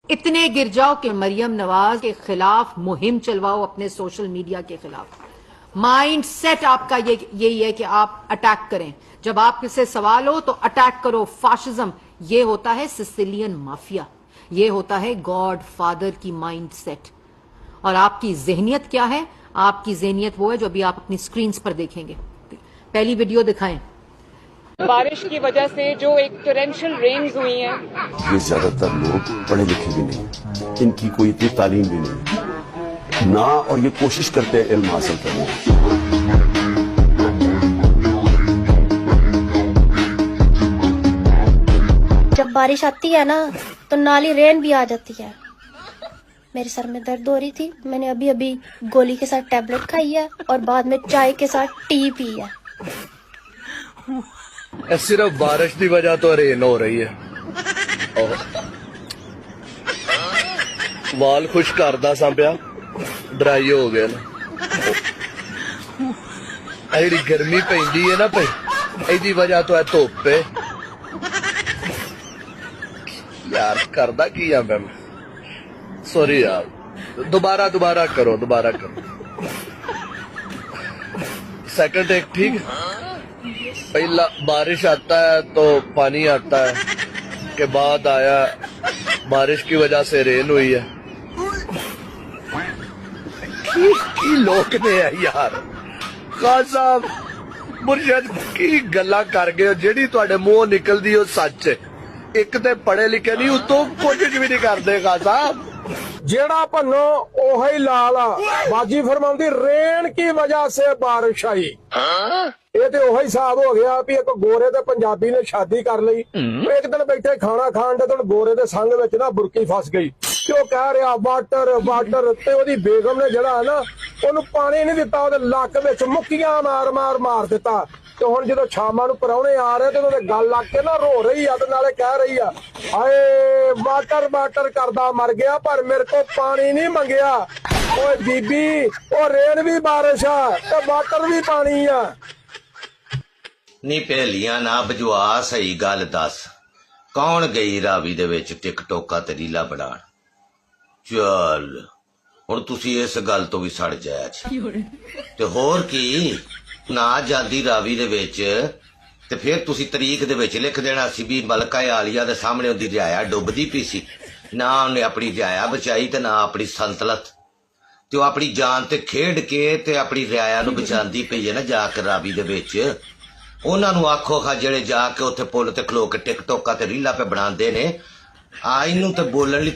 इतने गिर जाओ कि मरियम नवाज के खिलाफ मुहिम चलवाओ अपने सोशल मीडिया के खिलाफ। माइंड सेट आपका यही है कि आप अटैक करें। जब आपसे सवाल हो तो अटैक करो। फाशिज्म ये होता है सिसिलियन माफिया, ये होता है गॉड फादर की माइंड सेट। और आपकी जहनियत क्या है? आपकी जहनियत वो है जो अभी आप अपनी स्क्रीन पर देखेंगे। पहली वीडियो दिखाएं। बारिश की वजह से जो एक टोरेंशियल रेन्स हुई हैं, ये ज्यादातर लोग पढ़े लिखे भी नहीं, इनकी कोई इतनी तालीम भी नहीं ना, और ये कोशिश करते हैं इल्म हासिल करने की। जब बारिश आती है ना तो नाली रेन भी आ जाती है। मेरे सर में दर्द हो रही थी, मैंने अभी अभी गोली के साथ टैबलेट खाई है और बाद में चाय के साथ टी पी है। सिर्फ बारिश की वजह तो रेन हो रही है। वाल खुश करदा सा पिया, ड्राई हो गए ना। जी गर्मी पैंदी है ना पई, इसकी वजह तो है धुप है। यार करदा की आ मैं, सॉरी यार, दोबारा करो। सेकंड टेक ठीक। पहला बारिश आता है तो पानी आता है, के बाद आया बारिश की वजह से रेन हुई है। की लोग ने है यार, खान साहब मुर्शद की गल्ला कर गए, जेडी तुहाडे मुंह निकलदी हो सच है। एक ते पढ़े लिखे नहीं, उतो कोशिश भी नहीं करते खान साहब। जेड़ा भन्नो ओही लाल बाजी फरमाउंदी, रेन की वजह से बारिश आई। ये तो ओही हिसाब हो गया भी एक गोरे ते पंजाबी ने शादी कर ली, एक दिन बैठे खाना खान दे तो गोरे दे संग विच ना बुरकी फस गई, क्यों कह रहा वाटर ते ओदी बेगम ने जड़ा ना ओनू पानी नहीं दिता, ओदे लक विच मुक्कियां मार दिता। तो हुण जदों शामां नूं परौणे आ रहे ते ओदे गल लग के ना रो रही आ ते नाले कह रही आ, हाय वाटर करदा मर गया पर मेरे को पानी नहीं मंगया। ओए बीबी, ओ रेन भी बारिश आ ते वाटर भी पानी आ। नी पहलियां ना बजवा, सही गल दस, कौन गई रावी दे विच टिकटोका ते रीला बनाण? चल हुण तुसी इस गल तो भी सड़ जाया ते होर की ना जांदी रावी दे विच ते फिर तुसी तरीक दे विच लिख देना सी भी मलका आलिया दे सामने उहदी रियाया डुबदी पई सी, ना उन्हें अपनी रियाया बचाई ते ना अपनी संतलत, ते अपनी जान ते खेड के ते अपनी रियाया नूं बचांदी पई है ना जाके रावी दे विच। उन्हां नूं आखो खा जेड़े जाके उत्थे पुल ते खलो के टिकटोका ते रीला पे बनांदे ने, आ इनू ते बोलण लई